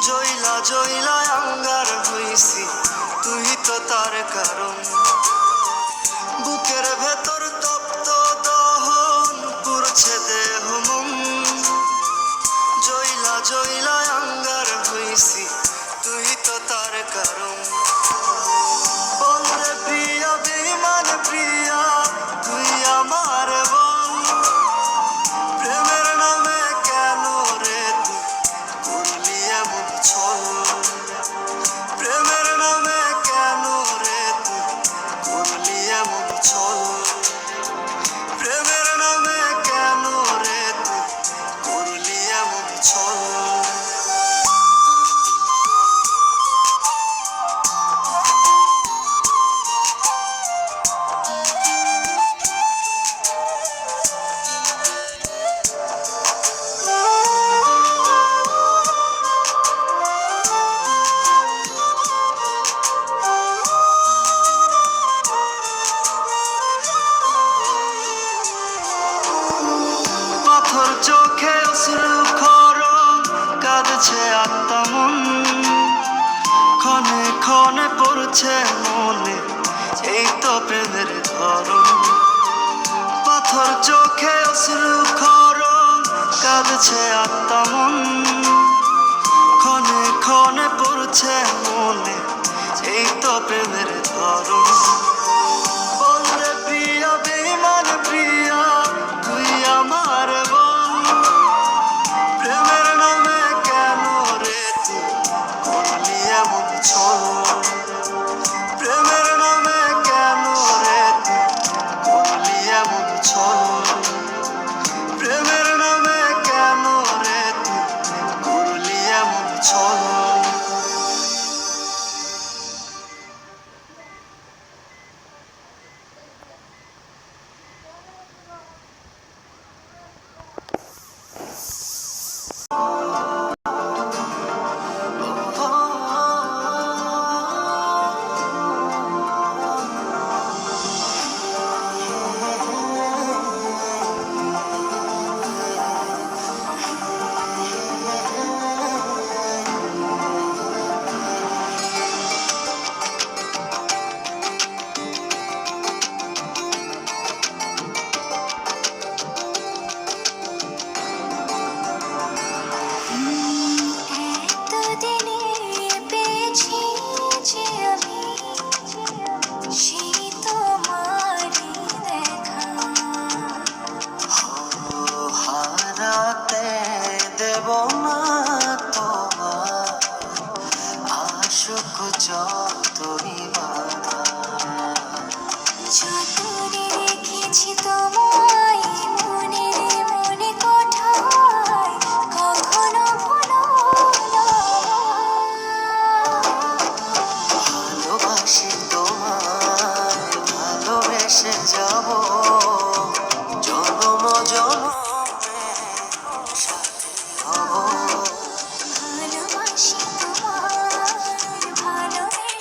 জইলা জইলা আঙ্গার হইছি, তুই তো তার কারণ। বুকের ভেতর তপ্ত দহন পুরছে দেহ মন। জইলা জইলা আঙ্গার হইছি, তুই তো তার কারণ। বলরে প্রিয়া বেঈমান প্রিয়া, তুই আমার বোন। প্রেমের নামে কেন রে তুই করলি এমন ছল? প্রেমের নামে কেন রে তুই করলি এমন ছল? প্রেমের নামে কেন রে তুই করলি এমন ছল? পাথর চোখে অশ্রু খরণ, কাঁদছে আত্মা মন। ক্ষণে ক্ষণে পড়ছে মনে, এই তো প্রেমের ধরন। পাথর চোখে অশ্রু খরণ, কাঁদছে আত্মা মন। ক্ষণে ক্ষণে পড়ছে মনে, এই তো প্রেমের ধরন। বলরে প্রিয়া বেঈমান প্রিয়া, তুই আমার বোন। প্রেমের নামে কেন রে তুই করলি এমন ছল? প্রেমের নামে কেন রে তুই করলি এমন ছল? প্রেমের নামে কেন রে তুই করলি এমন ছল? হারাতে দেব না তোমার আশুক যতই বাধা। যতনে রেখেছি তোমায় মনে মনে কোঠায়, কখনো ভুলো না। ভালোবাসি তোমায়, ভালোবেসে যাব জনম জনমে সাথে হব। ভালোবাসি তোমায়, ভালোবেসে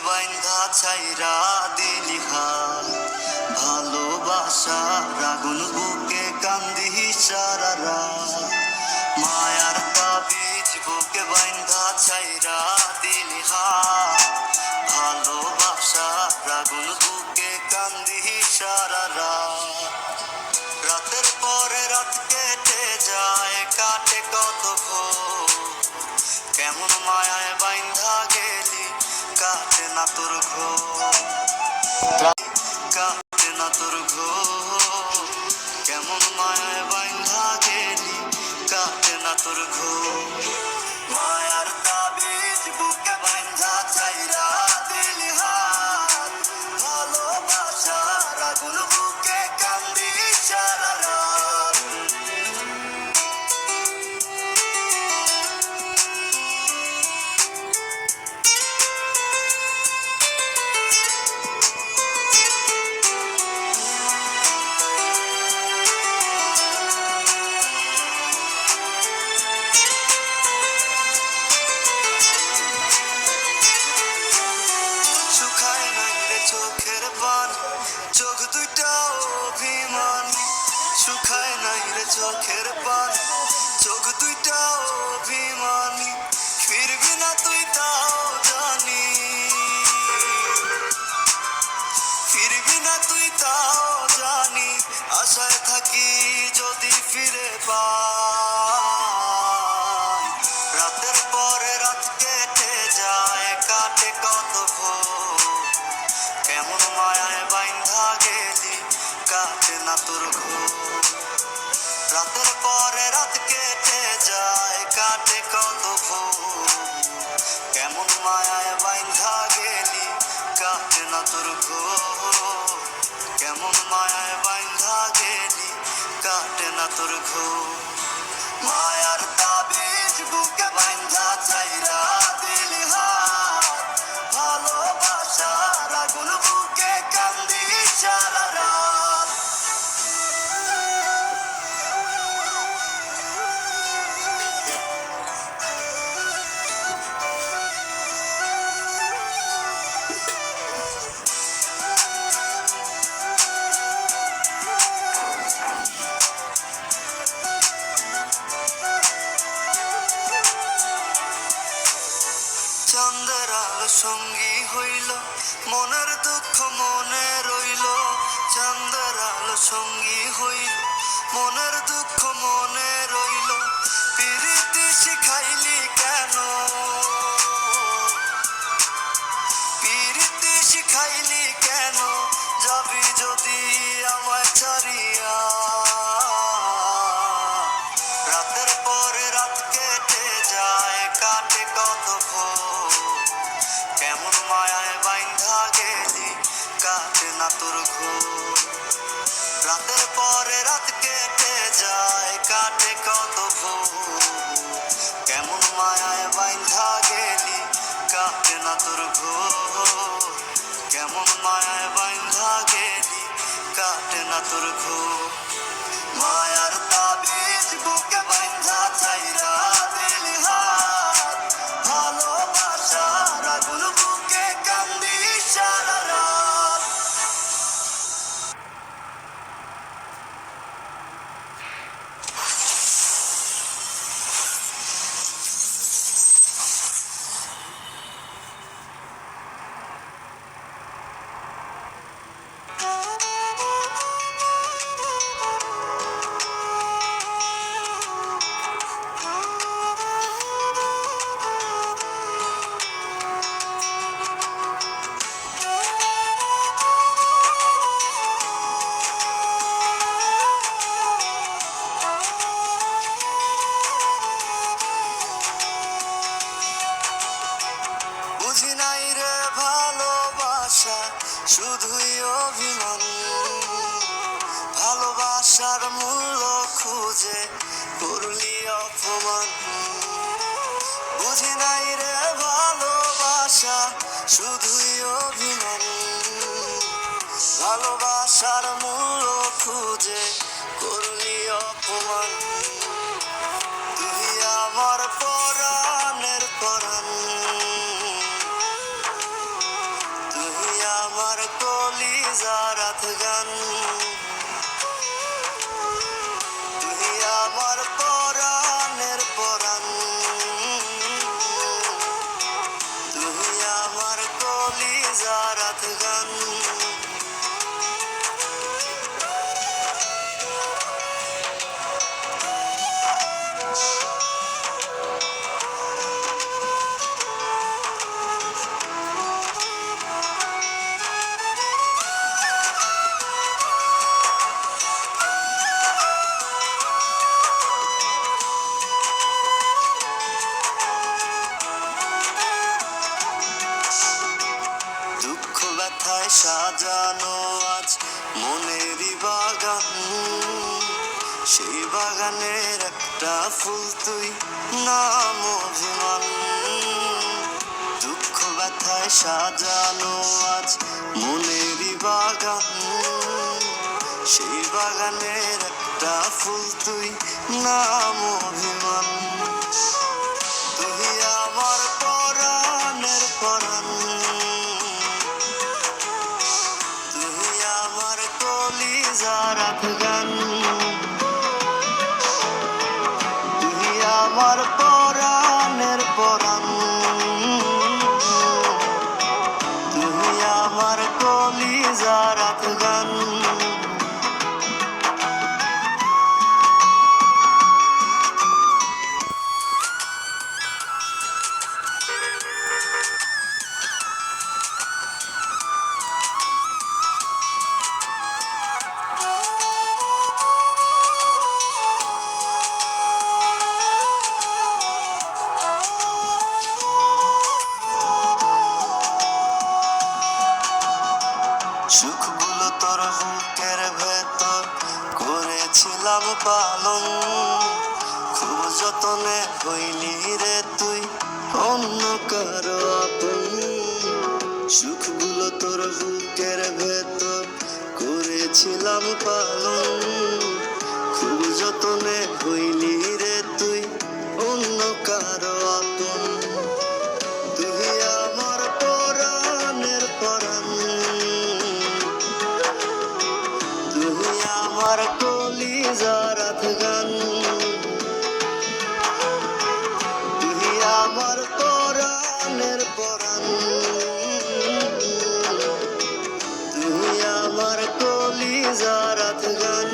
বাইন্ধা ছাইরা দিলি হাত, ভালোবাসা আগুন বুকে কান্দি সারা রাত। মায়ার তাবিজ বুকে বাইন্ধা ছাইরা দিলি হাত, ভালোবাসা আগুন বুকে কান্দি সারা রাত। রাতের পরে রাত কেটে যায়, কাটে কত ভোর, কেমন মায়ায় বাইন্ধা গেলি, কাটে না তোর ঘোর, কাটে না তোর ঘোর, কেমন মায়ায় বাইন্ধা গেলি, কাটে না তোর ঘোর। মায়ার তাবিজ বুকে বাইন্ধা ছাইরা দিলি হাত, ভালোবাসার আগুন বুকে কান্দি সারা রাত। শুকায় নাই রে চোখের পানি, চোখ দুইটা অভিমানী, শুকায় নাই রে চোখের পানি, চোখ দুইটা অভিমানী, ফিরবি না তুই তাও জানি, ফিরবি না তুই তাও জানি, আশায় থাকি যদি ফিরে পাই। রাতের পরে রাত কেটে যায়, কাটে কত ভোর, কেমন মায়ায় বাইন্ধা গেলি, কাটে না তোর ঘোর। রাতের পরে রাত কেটে যায়, কাটে কত ভোর, কেমন মায়ায় বাইন্ধা গেলি, কাটে না তোর ঘোর, কেমন মায়ায় বাইন্ধা গেলি, কাটে না তোর ঘোর। মায়ার তাবিজ বুকে বাইন্ধা ছাইরা দিলি হাত, ভালোবাসার আগুন বুকে কান্দি সারা রাত। চাঁদের আলো সঙ্গী হইল, মনের দুঃখ মনে রইল, চাঁদের আলো সঙ্গী হইল, মনের দুঃখ মনে রইল, প্রীতি শিখাইলি কেন, প্রীতি শিখাইলি কেন, যাবি যদি আমায় ছাড়িয়া। রাতের পরে রাত কেটে যায়, কাটে কত ভোর, কেমন মায়ায় বাইন্ধা গেলি, কাটে না তোর ঘোর। রাতের পরে রাত কেটে যায়, কাটে কত ভোর, কেমন মায়ায় বাইন্ধা গেলি, কাটে না তোর ঘোর, কেমন মায়ায় বাইন্ধা গেলি, কাটে না তোর ঘোর। মায়ার তাবিজ বুকে বাইন্ধা ছাইরা দিলি হাত, ভালোবাসার আগুন বুকে কান্দি সারা রাত। বুঝি নাই রে ভালোবাসা, শুধুই অভিমান, ভালোবাসার মূল্য খুঁজে করলি অপমান। বুঝি নাই রে ভালোবাসা, শুধুই অভিমান, ভালোবাসার মূল্য খুঁজে করলি অপমান। তুই আমার পরাণের পরাণ, সেই বাগানের একটা ফুল তুই, নাম অভিমান। দুঃখ ব্যথায় সাজানো আজ মনেরই বাগান, সেই বাগানের একটা ফুল তুই, নাম অভিমান। তুই আমার পরাণের পরাণ, তুই আমার কলিজার আফগান, তুই আমার পরাণের পরাণ, তুই আমার কলিজার আফগান। সুখগুলো তোর বুকের ভেতর করেছিলাম পালন, খুব যতনে হইলি রে তুই অন্য কারো আপন। সুখগুলো তোর বুকের ভেতর করেছিলাম পালন, খুব যতনে হইলি রে তুই অন্য কারো আপন। তুই আমার পরাণের পরাণ, তুই আমার কলিজার আফগান, তুই আমার পরাণের পরাণ, তুই আমার কলিজার আফগান।